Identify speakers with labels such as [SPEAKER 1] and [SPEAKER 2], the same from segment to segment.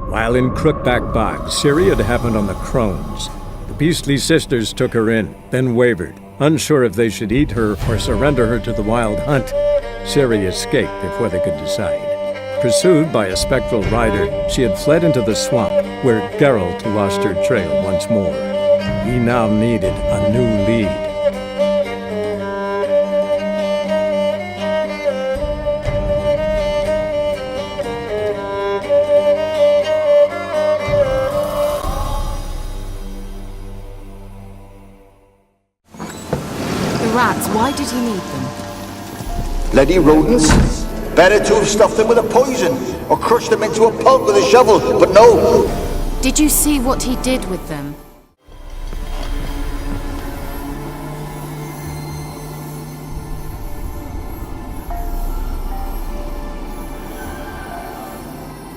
[SPEAKER 1] While in Crookback Bog, Ciri had happened on the crones. The beastly sisters took her in, then wavered, unsure if they should eat her or surrender her to the wild hunt. Ciri escaped before they could decide. Pursued by a spectral rider, she had fled into the swamp, where Geralt lost her trail once more. He now needed a new lead.
[SPEAKER 2] The rats, why did he need them?
[SPEAKER 3] Bloody rodents. Better to have stuffed them with a poison, or crushed them into a pulp with a shovel, but no.
[SPEAKER 2] Did you see what he did with them?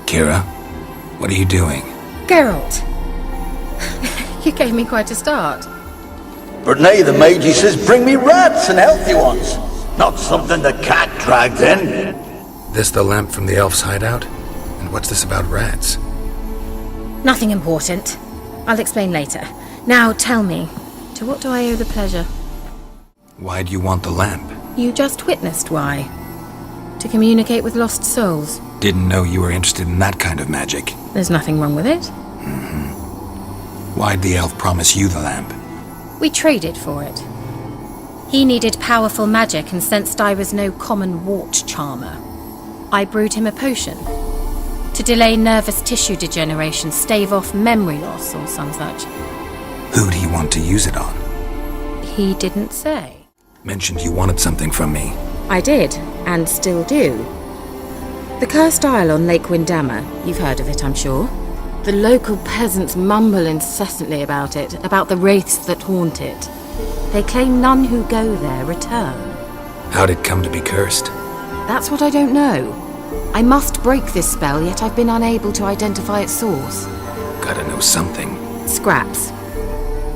[SPEAKER 4] Kira, what are you doing?
[SPEAKER 2] Geralt! You gave me quite a start.
[SPEAKER 3] But nay, the mage, he says, bring me rats and healthy ones. Not something the cat dragged in.
[SPEAKER 4] This the lamp from the elf's hideout? And what's this about rats?
[SPEAKER 2] Nothing important. I'll explain later. Now tell me, to what do I owe the pleasure?
[SPEAKER 4] Why do you want the lamp?
[SPEAKER 2] You just witnessed why. To communicate with lost souls.
[SPEAKER 4] Didn't know you were interested in that kind of magic.
[SPEAKER 2] There's nothing wrong with it.
[SPEAKER 4] Why'd the elf promise you the lamp?
[SPEAKER 2] We traded for it. He needed powerful magic and sensed I was no common wart charmer. I brewed him a potion. To delay nervous tissue degeneration, stave off memory loss or some such.
[SPEAKER 4] Who'd he want to use it on?
[SPEAKER 2] He didn't say.
[SPEAKER 4] Mentioned you wanted something from me.
[SPEAKER 2] I did, and still do. The Cursed Isle on Lake Windammer, you've heard of it, I'm sure. The local peasants mumble incessantly about it, about the wraiths that haunt it. They claim none who go there return.
[SPEAKER 4] How'd it come to be cursed?
[SPEAKER 2] That's what I don't know. I must break this spell, yet I've been unable to identify its source.
[SPEAKER 4] Gotta know something.
[SPEAKER 2] Scraps.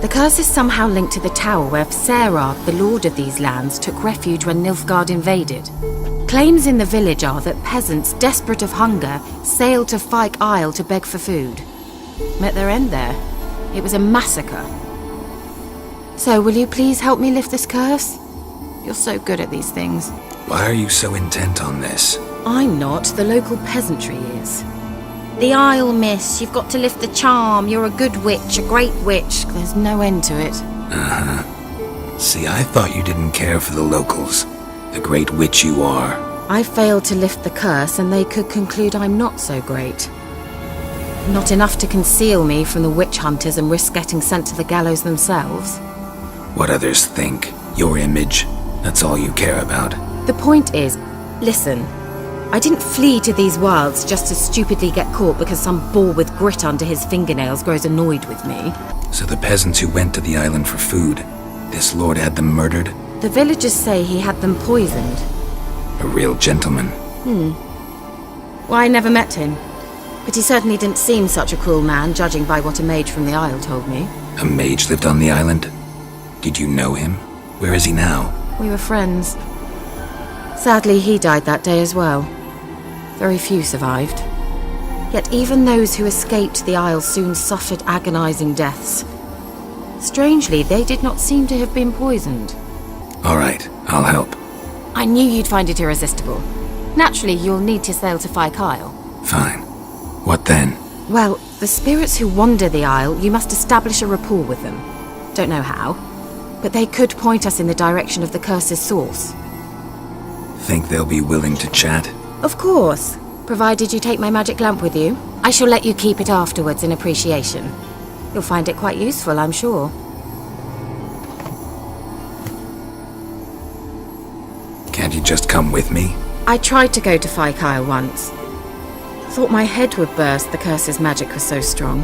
[SPEAKER 2] The curse is somehow linked to the tower where Serag, the lord of these lands, took refuge when Nilfgaard invaded. Claims in the village are that peasants, desperate of hunger, sailed to Fyke Isle to beg for food. Met their end there. It was a massacre. So, will you please help me lift this curse? You're so good at these things.
[SPEAKER 4] Why are you so intent on this?
[SPEAKER 2] I'm not. The local peasantry is. The Isle, miss. You've got to lift the charm. You're a good witch, a great witch. There's no end to it.
[SPEAKER 4] See, I thought you didn't care for the locals. The great witch you are.
[SPEAKER 2] I failed to lift the curse, and they could conclude I'm not so great. Not enough to conceal me from the witch hunters and risk getting sent to the gallows themselves.
[SPEAKER 4] What others think, your image, that's all you care about.
[SPEAKER 2] The point is, listen, I didn't flee to these wilds just to stupidly get caught because some boar with grit under his fingernails grows annoyed with me.
[SPEAKER 4] So the peasants who went to the island for food, this lord had them murdered?
[SPEAKER 2] The villagers say he had them poisoned.
[SPEAKER 4] A real gentleman.
[SPEAKER 2] Well, I never met him. But he certainly didn't seem such a cruel man, judging by what a mage from the Isle told me.
[SPEAKER 4] A mage lived on the island? Did you know him? Where is he now?
[SPEAKER 2] We were friends. Sadly, he died that day as well. Very few survived. Yet even those who escaped the Isle soon suffered agonizing deaths. Strangely, they did not seem to have been poisoned.
[SPEAKER 4] All right, I'll help.
[SPEAKER 2] I knew you'd find it irresistible. Naturally, you'll need to sail to Fyke Isle.
[SPEAKER 4] Fine. What then?
[SPEAKER 2] Well, the spirits who wander the Isle, you must establish a rapport with them. Don't know how, but they could point us in the direction of the curse's source.
[SPEAKER 4] Think they'll be willing to chat?
[SPEAKER 2] Of course, provided you take my magic lamp with you. I shall let you keep it afterwards in appreciation. You'll find it quite useful, I'm sure.
[SPEAKER 4] Can't you just come with me?
[SPEAKER 2] I tried to go to Fyke Isle once. Thought my head would burst, the curse's magic was so strong.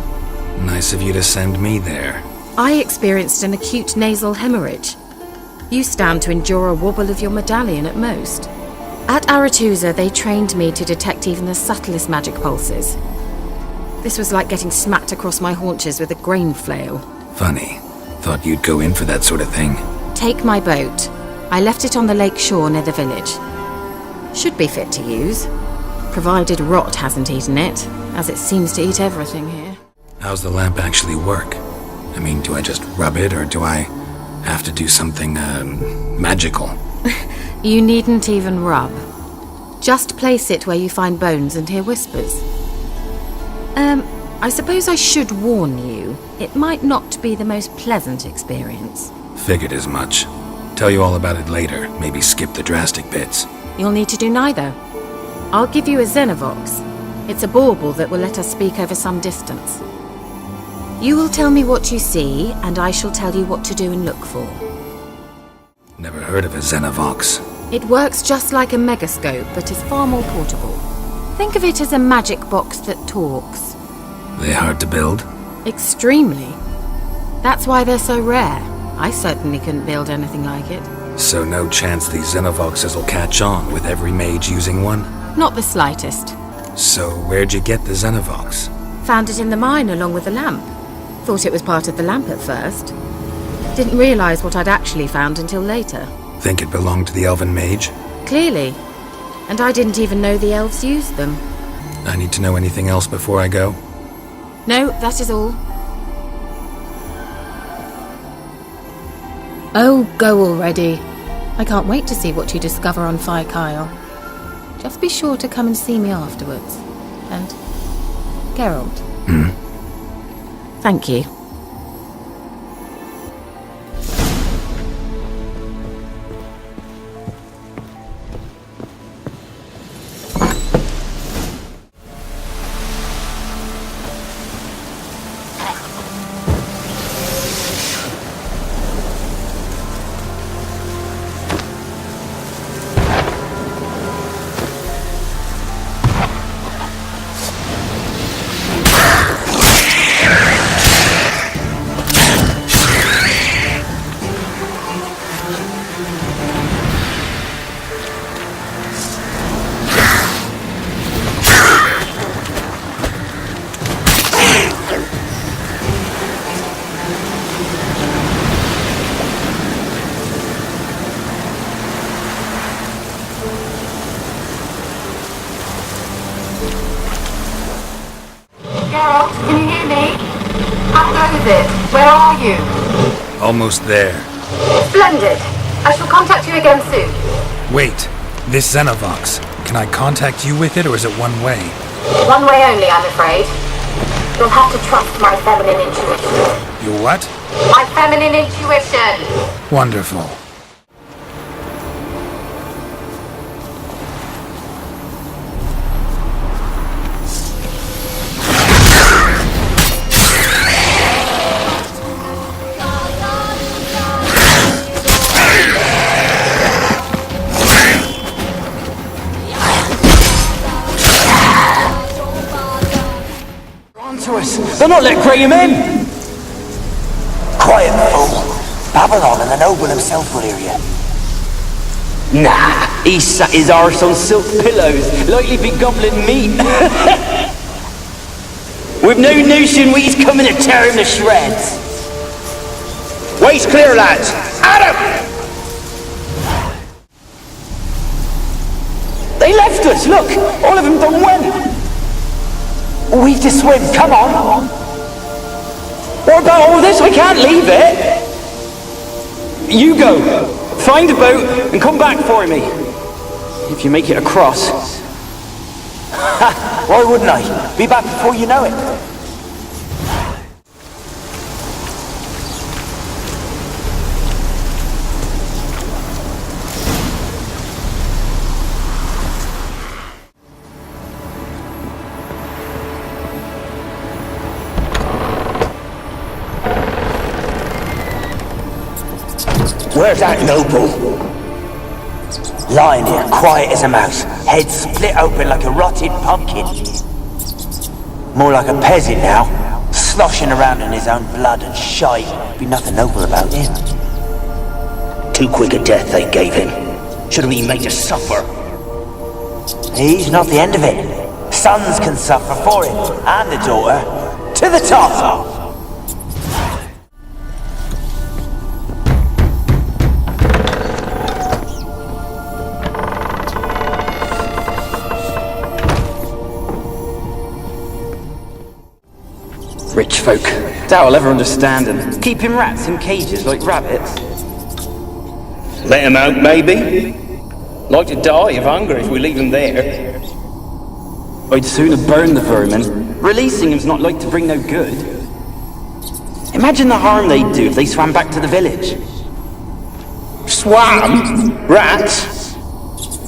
[SPEAKER 4] Nice of you to send me there.
[SPEAKER 2] I experienced an acute nasal hemorrhage. You stand to endure a wobble of your medallion at most. At Aretusa, they trained me to detect even the subtlest magic pulses. This was like getting smacked across my haunches with a grain flail.
[SPEAKER 4] Funny. Thought you'd go in for that sort of thing.
[SPEAKER 2] Take my boat. I left it on the lake shore near the village. Should be fit to use. Provided rot hasn't eaten it, as it seems to eat everything here.
[SPEAKER 4] How's the lamp actually work? I mean, do I just rub it, or do I have to do something, magical?
[SPEAKER 2] You needn't even rub. Just place it where you find bones and hear whispers. I suppose I should warn you, it might not be the most pleasant experience.
[SPEAKER 4] Figured as much. Tell you all about it later, maybe skip the drastic bits.
[SPEAKER 2] You'll need to do neither. I'll give you a Xenovox. It's a bauble that will let us speak over some distance. You will tell me what you see, and I shall tell you what to do and look for.
[SPEAKER 4] Never heard of a Xenovox.
[SPEAKER 2] It works just like a megascope, but is far more portable. Think of it as a magic box that talks.
[SPEAKER 4] They hard to build?
[SPEAKER 2] Extremely. That's why they're so rare. I certainly couldn't build anything like it.
[SPEAKER 4] So no chance these Xenovoxes will catch on with every mage using one?
[SPEAKER 2] Not the slightest.
[SPEAKER 4] So where'd you get the Xenovox?
[SPEAKER 2] Found it in the mine along with the lamp. Thought it was part of the lamp at first. Didn't realize what I'd actually found until later.
[SPEAKER 4] Think it belonged to the elven mage?
[SPEAKER 2] Clearly. And I didn't even know the elves used them.
[SPEAKER 4] I need to know anything else before I go?
[SPEAKER 2] No, that is all. Oh, go already. I can't wait to see what you discover on Fire Kyle. Just be sure to come and see me afterwards. And Geralt. Thank you.
[SPEAKER 5] Geralt, can you hear me? How goes it? Where are you?
[SPEAKER 4] Almost there.
[SPEAKER 5] Splendid. I shall contact you again soon.
[SPEAKER 4] Wait, this Xenovox. Can I contact you with it, or is it one way?
[SPEAKER 5] One way only, I'm afraid. You'll have to trust my feminine intuition.
[SPEAKER 4] Your what?
[SPEAKER 5] My feminine intuition!
[SPEAKER 4] Wonderful.
[SPEAKER 6] They're not letting Graham in!
[SPEAKER 7] Quiet, fool. Babylon and the noble himself will hear you.
[SPEAKER 6] Nah, he sat his arse on silk pillows, like he'd be gobbling meat. With no notion he's coming to tear him to shreds.
[SPEAKER 3] Waist clear, lads! Adam!
[SPEAKER 6] They left us, look! All of them done went! We've to swim, come on! What about all this? We can't leave it! You go, find a boat and come back for me. If you make it across.
[SPEAKER 7] Why wouldn't I? Be back before you know it. Where's that noble? Lying here, quiet as a mouse, head split open like a rotted pumpkin. More like a peasant now, sloshing around in his own blood and shite. Be nothing noble about him. Too quick a death they gave him. Should have been made to suffer. He's not the end of it. Sons can suffer for him, and the daughter. To the top!
[SPEAKER 6] Rich folk. Doubt I'll ever understand them. Keeping rats in cages like rabbits.
[SPEAKER 8] Let them out, maybe? Like to die of hunger if we leave them there.
[SPEAKER 6] I'd sooner burn the vermin. Releasing them's not like to bring no good. Imagine the harm they'd do if they swam back to the village.
[SPEAKER 8] Swam? Rats?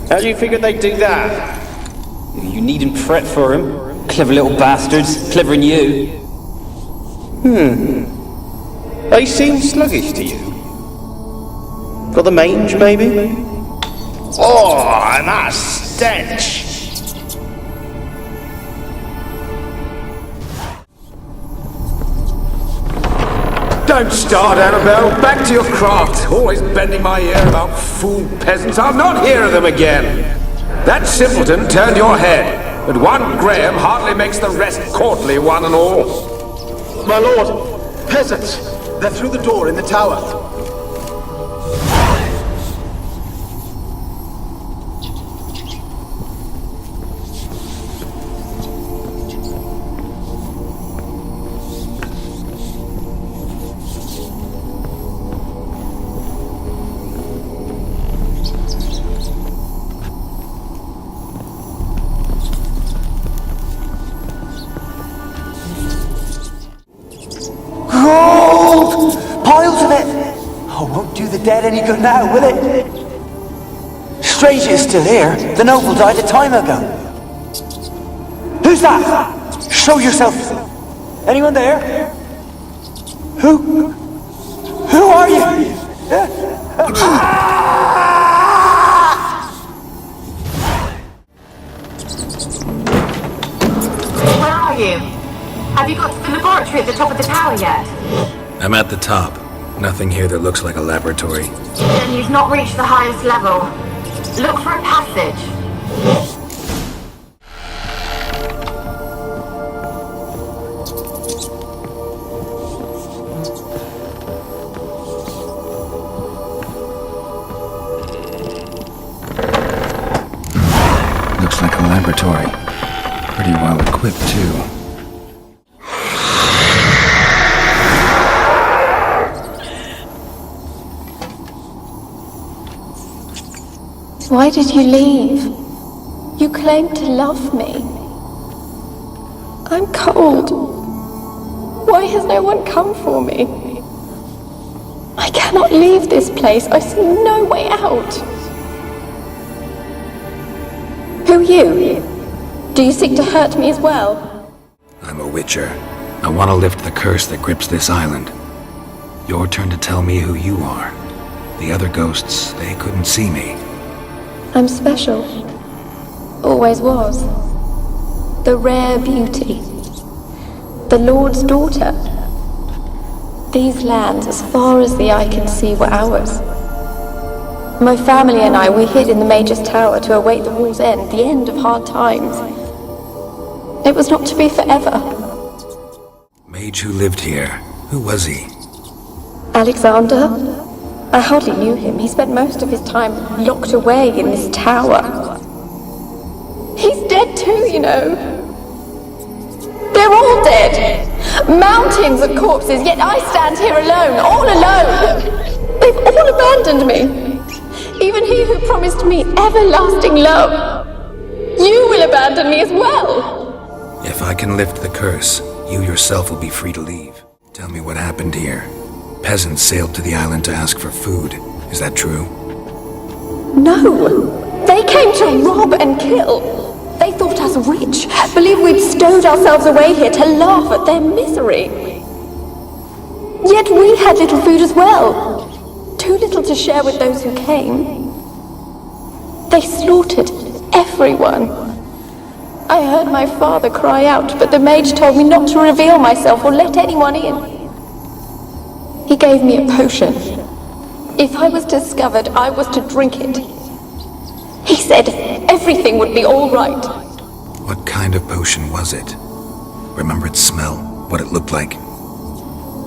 [SPEAKER 8] How do you figure they'd do that?
[SPEAKER 6] You needn't fret for them. Clever little bastards. Clever than you.
[SPEAKER 8] They seem sluggish to you. Got the mange, maybe? Oh, and that stench!
[SPEAKER 9] Don't start, Annabelle. Back to your craft. Always bending my ear about fool peasants. I'll not hear of them again. That simpleton turned your head, but one Graham hardly makes the rest courtly, one and all.
[SPEAKER 3] My lord, peasants. They're through the door in the tower.
[SPEAKER 7] Dead any good now, will it? Strange it's still here. The noble died a time ago. Who's that? Show yourself. Anyone there? Who are you?
[SPEAKER 5] Where are you? Have you got to the laboratory at the top of the tower yet?
[SPEAKER 4] I'm at the top. Nothing here that looks like a laboratory.
[SPEAKER 5] Then you've not reached the highest level. Look for a passage.
[SPEAKER 4] Looks like a laboratory. Pretty well equipped, too.
[SPEAKER 10] Why did you leave? You claimed to love me. I'm cold. Why has no one come for me? I cannot leave this place. I see no way out. Who are you? Do you seek to hurt me as well?
[SPEAKER 4] I'm a witcher. I want to lift the curse that grips this island. Your turn to tell me who you are. The other ghosts, they couldn't see me.
[SPEAKER 10] I'm special. Always was. The rare beauty. The Lord's daughter. These lands, as far as the eye can see, were ours. My family and I, we hid in the Mage's Tower to await the war's end, the end of hard times. It was not to be forever.
[SPEAKER 4] Mage who lived here. Who was he?
[SPEAKER 10] Alexander? I hardly knew him. He spent most of his time locked away in this tower. He's dead too, you know. They're all dead. Mountains of corpses, yet I stand here alone, all alone. They've all abandoned me. Even he who promised me everlasting love. You will abandon me as well.
[SPEAKER 4] If I can lift the curse, you yourself will be free to leave. Tell me what happened here. Peasants sailed to the island to ask for food. Is that true?
[SPEAKER 10] No. They came to rob and kill. They thought us rich, believed we'd stowed ourselves away here to laugh at their misery. Yet we had little food as well. Too little to share with those who came. They slaughtered everyone. I heard my father cry out, but the mage told me not to reveal myself or let anyone in. He gave me a potion. If I was discovered, I was to drink it. He said everything would be all right.
[SPEAKER 4] What kind of potion was it? Remember its smell? What it looked like?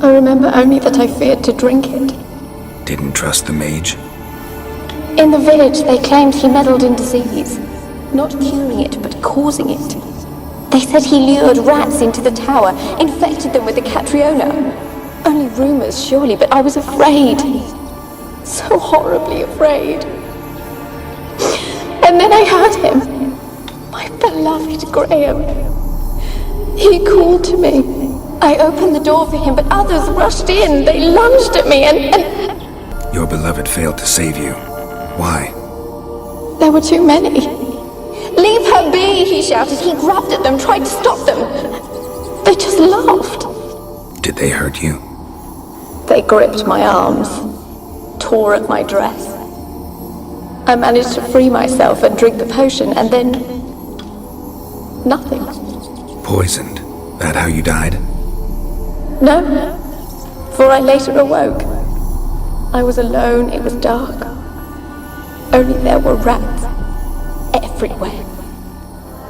[SPEAKER 10] I remember only that I feared to drink it.
[SPEAKER 4] Didn't trust the mage?
[SPEAKER 10] In the village, they claimed he meddled in disease. Not curing it, but causing it. They said he lured rats into the tower, infected them with the Catriona. Only rumors, surely, but I was afraid. So horribly afraid. And then I heard him. My beloved Graham. He called to me. I opened the door for him, but others rushed in. They lunged at me and...
[SPEAKER 4] Your beloved failed to save you. Why?
[SPEAKER 10] There were too many. Leave her be, he shouted. He grabbed at them, tried to stop them. They just laughed.
[SPEAKER 4] Did they hurt you?
[SPEAKER 10] They gripped my arms, tore at my dress. I managed to free myself and drink the potion, and then... nothing.
[SPEAKER 4] Poisoned? That how you died?
[SPEAKER 10] No, for I later awoke. I was alone, it was dark. Only there were rats everywhere.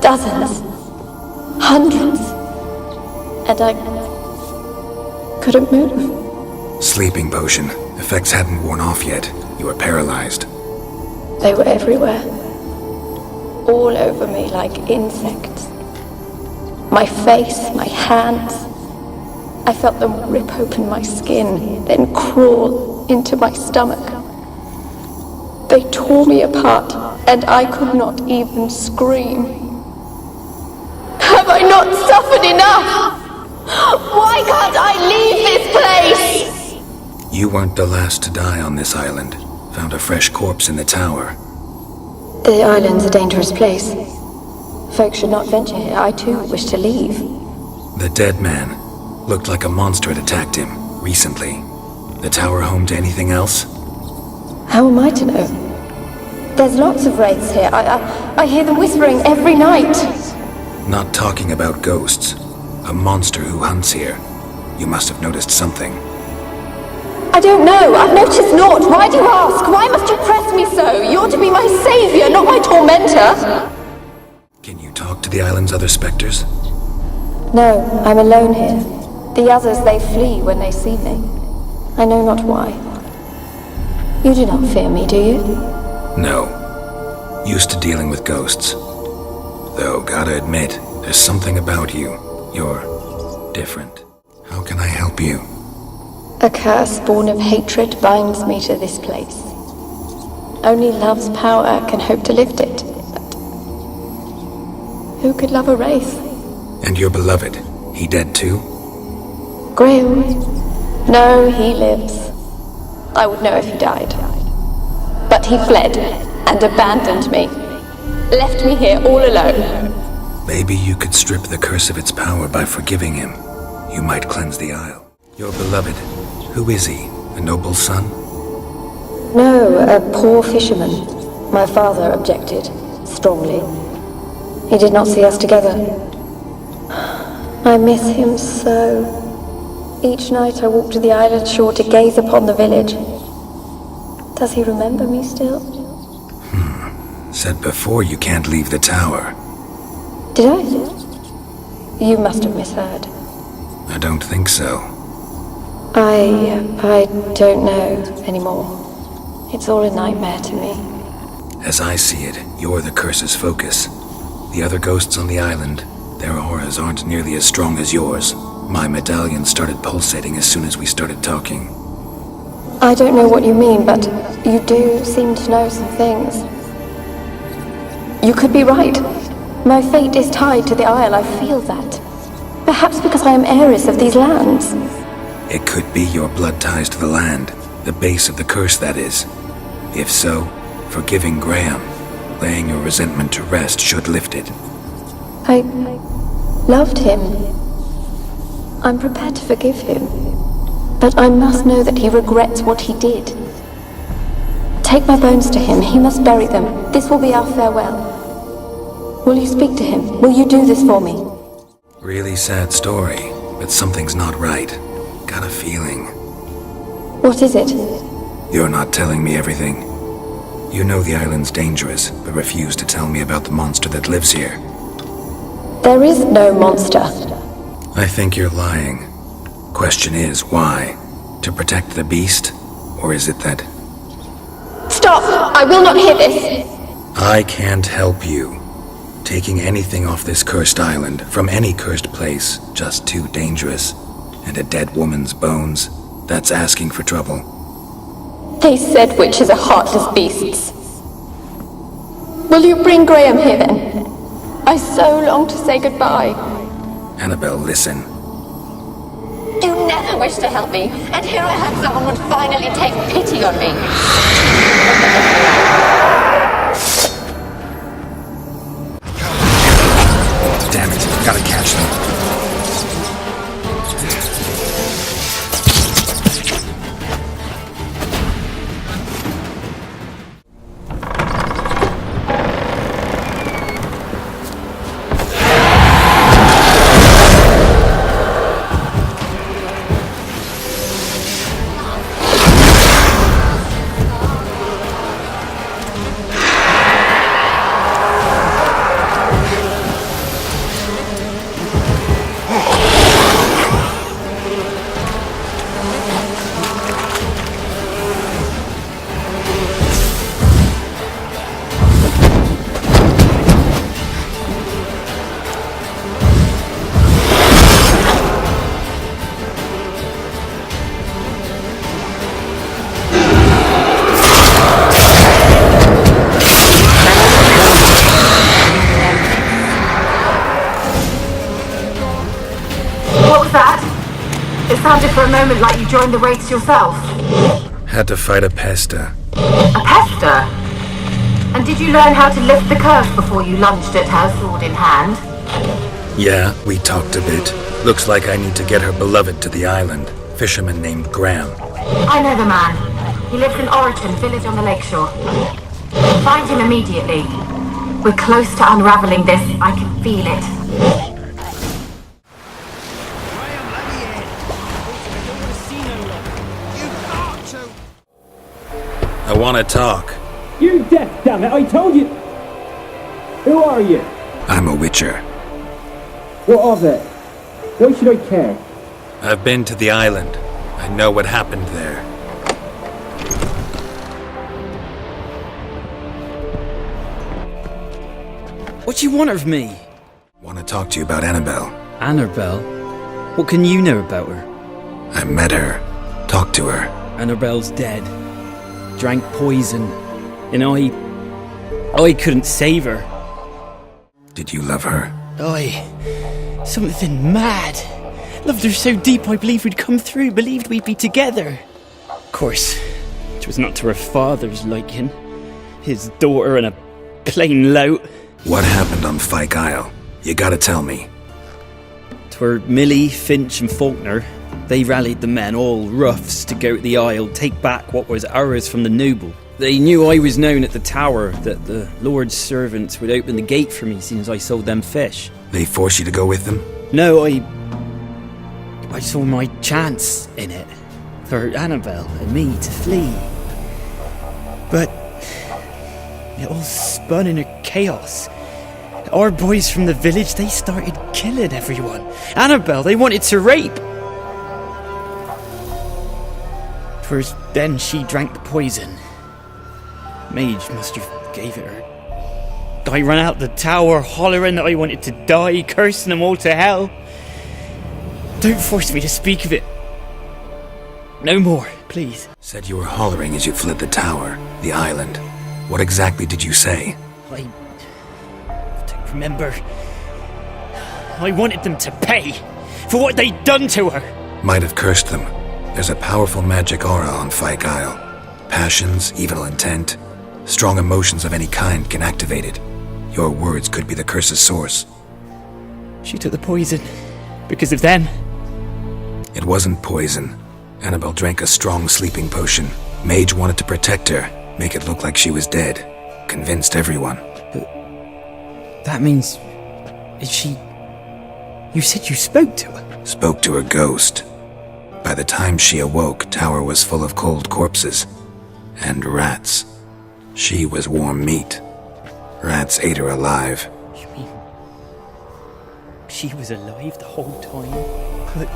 [SPEAKER 10] Dozens. Hundreds. And I couldn't move.
[SPEAKER 4] Sleeping potion. Effects hadn't worn off yet. You were paralyzed.
[SPEAKER 10] They were everywhere. All over me like insects. My face, my hands. I felt them rip open my skin, then crawl into my stomach. They tore me apart, and I could not even scream. Have I not suffered enough? Why can't I leave this place?
[SPEAKER 4] You weren't the last to die on this island. Found a fresh corpse in the tower.
[SPEAKER 10] The island's a dangerous place. Folks should not venture here. I too wish to leave.
[SPEAKER 4] The dead man looked like a monster had attacked him recently. The tower home to anything else?
[SPEAKER 10] How am I to know? There's lots of wraiths here. I hear them whispering every night.
[SPEAKER 4] Not talking about ghosts. A monster who hunts here. You must have noticed something.
[SPEAKER 10] I don't know. I've noticed naught. Why do you ask? Why must you press me so? You're to be my savior, not my tormentor.
[SPEAKER 4] Can you talk to the island's other specters?
[SPEAKER 10] No, I'm alone here. The others, they flee when they see me. I know not why. You do not fear me, do you?
[SPEAKER 4] No. Used to dealing with ghosts. Though, gotta admit, there's something about you. You're different. How can I help you?
[SPEAKER 10] A curse born of hatred binds me to this place. Only love's power can hope to lift it. But who could love a wraith?
[SPEAKER 4] And your beloved, he dead too?
[SPEAKER 10] Graham? No, he lives. I would know if he died. But he fled and abandoned me. Left me here all alone.
[SPEAKER 4] Maybe you could strip the curse of its power by forgiving him. You might cleanse the isle. Your beloved, who is he? A noble son?
[SPEAKER 10] No, a poor fisherman. My father objected, strongly. He did not see us together. I miss him so. Each night I walk to the island shore to gaze upon the village. Does he remember me still?
[SPEAKER 4] Said before you can't leave the tower.
[SPEAKER 10] Did I? You must have misheard.
[SPEAKER 4] I don't think so.
[SPEAKER 10] I don't know anymore. It's all a nightmare to me.
[SPEAKER 4] As I see it, you're the curse's focus. The other ghosts on the island, their auras aren't nearly as strong as yours. My medallion started pulsating as soon as we started talking.
[SPEAKER 10] I don't know what you mean, but you do seem to know some things. You could be right. My fate is tied to the Isle, I feel that. Perhaps because I am heiress of these lands.
[SPEAKER 4] It could be your blood ties to the land, the base of the curse, that is. If so, forgiving Graham, laying your resentment to rest should lift it.
[SPEAKER 10] I loved him. I'm prepared to forgive him. But I must know that he regrets what he did. Take my bones to him. He must bury them. This will be our farewell. Will you speak to him? Will you do this for me?
[SPEAKER 4] Really sad story, but something's not right. Got a feeling.
[SPEAKER 10] What is it?
[SPEAKER 4] You're not telling me everything. You know the island's dangerous, but refuse to tell me about the monster that lives here.
[SPEAKER 10] There is no monster.
[SPEAKER 4] I think you're lying. Question is, why? To protect the beast? Or is it that...
[SPEAKER 10] Stop! I will not hear this!
[SPEAKER 4] I can't help you. Taking anything off this cursed island, from any cursed place, just too dangerous. And a dead woman's bones, that's asking for trouble.
[SPEAKER 10] They said witches are heartless beasts. Will you bring Graham here then? I so long to say goodbye.
[SPEAKER 4] Annabelle, listen.
[SPEAKER 10] You never wished to help me, and here I had someone would finally take pity on me.
[SPEAKER 4] Damn it, gotta catch them.
[SPEAKER 5] It sounded for a moment like you joined the wraiths yourself.
[SPEAKER 4] Had to fight a pester.
[SPEAKER 5] A pester? And did you learn how to lift the curse before you lunged at her, sword in hand?
[SPEAKER 4] Yeah, we talked a bit. Looks like I need to get her beloved to the island. Fisherman named Graham.
[SPEAKER 5] I know the man. He lives in Oriton, village on the lakeshore. Find him immediately. We're close to unraveling this. I can feel it.
[SPEAKER 4] I want to talk.
[SPEAKER 6] You're deaf, damn it, I told you! Who are you?
[SPEAKER 4] I'm a witcher.
[SPEAKER 6] What of it? Why should I care?
[SPEAKER 4] I've been to the island. I know what happened there.
[SPEAKER 11] What do you want of me?
[SPEAKER 4] Want to talk to you about Annabelle.
[SPEAKER 11] Annabelle? What can you know about her?
[SPEAKER 4] I met her. Talked to her.
[SPEAKER 11] Annabelle's dead. Drank poison. And I couldn't save her.
[SPEAKER 4] Did you love her?
[SPEAKER 11] Something mad. Loved her so deep I believed we'd come through, believed we'd be together. Of course, it was not to her father's liking. His daughter and a plain lout.
[SPEAKER 4] What happened on Fyke Isle? You gotta tell me.
[SPEAKER 11] 'Twere Millie, Finch and Faulkner. They rallied the men, all roughs, to go to the Isle, take back what was ours from the noble. They knew I was known at the tower, that the Lord's servants would open the gate for me since I sold them fish.
[SPEAKER 4] They forced you to go with them?
[SPEAKER 11] No, I saw my chance in it, for Annabelle and me to flee. But it all spun in a chaos. Our boys from the village, they started killing everyone. Annabelle, they wanted to rape. First, then she drank the poison. Mage must have gave it her. I ran out the tower, hollering that I wanted to die, cursing them all to hell. Don't force me to speak of it. No more, please.
[SPEAKER 4] Said you were hollering as you fled the tower, the island. What exactly did you say?
[SPEAKER 11] I don't remember. I wanted them to pay for what they'd done to her.
[SPEAKER 4] Might have cursed them. There's a powerful magic aura on Fyke Isle. Passions, evil intent, strong emotions of any kind can activate it. Your words could be the curse's source.
[SPEAKER 11] She took the poison because of them.
[SPEAKER 4] It wasn't poison. Annabelle drank a strong sleeping potion. Mage wanted to protect her, make it look like she was dead. Convinced everyone.
[SPEAKER 11] But that means... Is she... You said you spoke to her?
[SPEAKER 4] Spoke to her ghost. By the time she awoke, Tower was full of cold corpses. And rats. She was warm meat. Rats ate her alive.
[SPEAKER 11] You mean... She was alive the whole time? But...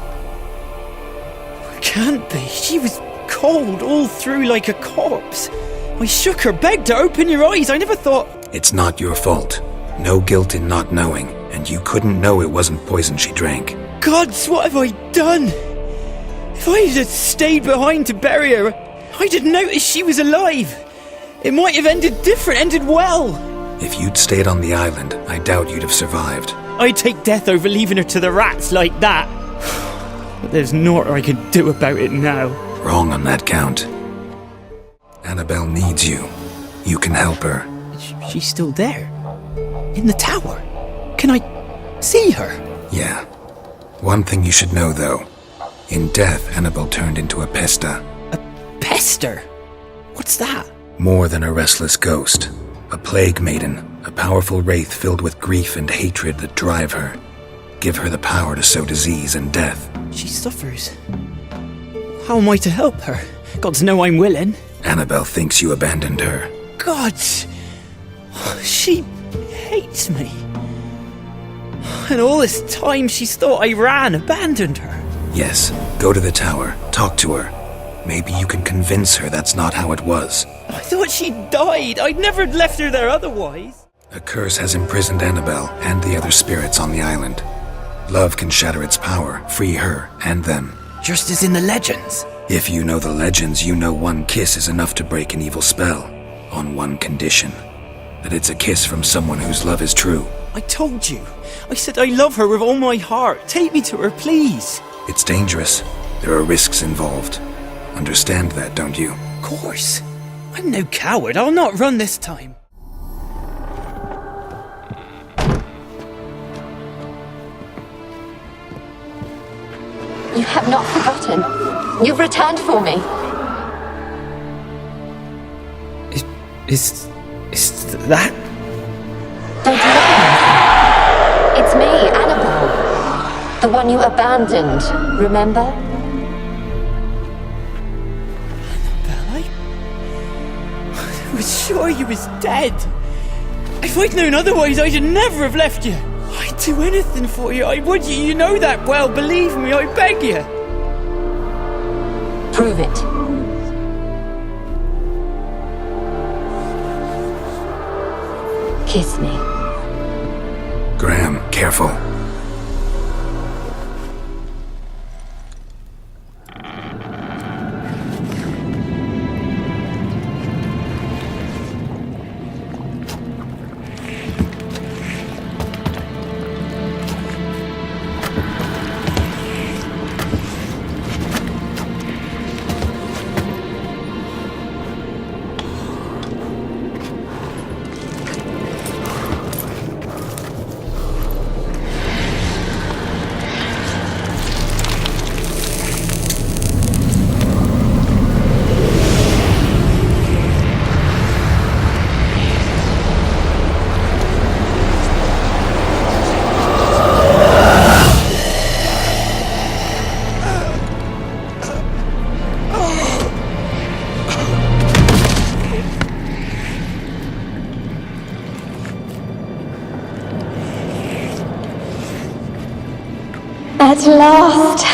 [SPEAKER 11] Can't be. She was cold all through like a corpse. I shook her, begged her, open your eyes. I never thought...
[SPEAKER 4] It's not your fault. No guilt in not knowing, and you couldn't know it wasn't poison she drank.
[SPEAKER 11] Gods, what have I done? If I had stayed behind to bury her, I'd have noticed she was alive. It might have ended different, ended well.
[SPEAKER 4] If you'd stayed on the island, I doubt you'd have survived.
[SPEAKER 11] I'd take death over leaving her to the rats like that. But there's naught I can do about it now.
[SPEAKER 4] Wrong on that count. Annabelle needs you. You can help her.
[SPEAKER 11] She's still there? In the tower? Can I see her?
[SPEAKER 4] Yeah. One thing you should know, though. In death, Annabelle turned into a pesta.
[SPEAKER 11] A pester? What's that?
[SPEAKER 4] More than a restless ghost. A plague maiden. A powerful wraith filled with grief and hatred that drive her. Give her the power to sow disease and death.
[SPEAKER 11] She suffers. How am I to help her? Gods know I'm willing.
[SPEAKER 4] Annabelle thinks you abandoned her.
[SPEAKER 11] Gods! She hates me. And all this time she's thought I abandoned her.
[SPEAKER 4] Yes, go to the tower, talk to her. Maybe you can convince her that's not how it was.
[SPEAKER 11] I thought she died. I'd never left her there otherwise.
[SPEAKER 4] A curse has imprisoned Annabelle and the other spirits on the island. Love can shatter its power, free her and them.
[SPEAKER 11] Just as in the legends.
[SPEAKER 4] If you know the legends, you know one kiss is enough to break an evil spell. On one condition. That it's a kiss from someone whose love is true.
[SPEAKER 11] I told you. I said I love her with all my heart. Take me to her, please.
[SPEAKER 4] It's dangerous. There are risks involved. Understand that, don't you?
[SPEAKER 11] Of course. I'm no coward. I'll not run this time.
[SPEAKER 10] You have not forgotten. You've returned for me.
[SPEAKER 11] Is that?
[SPEAKER 10] Don't look. It's me, Annabelle. The one you abandoned, remember?
[SPEAKER 11] Annabelle, I was sure you was dead. If I'd known otherwise, I'd never have left you. I'd do anything for you, I would. You know that well, believe me, I beg you.
[SPEAKER 10] Prove it. Kiss me.
[SPEAKER 4] Graham, careful.
[SPEAKER 10] At last,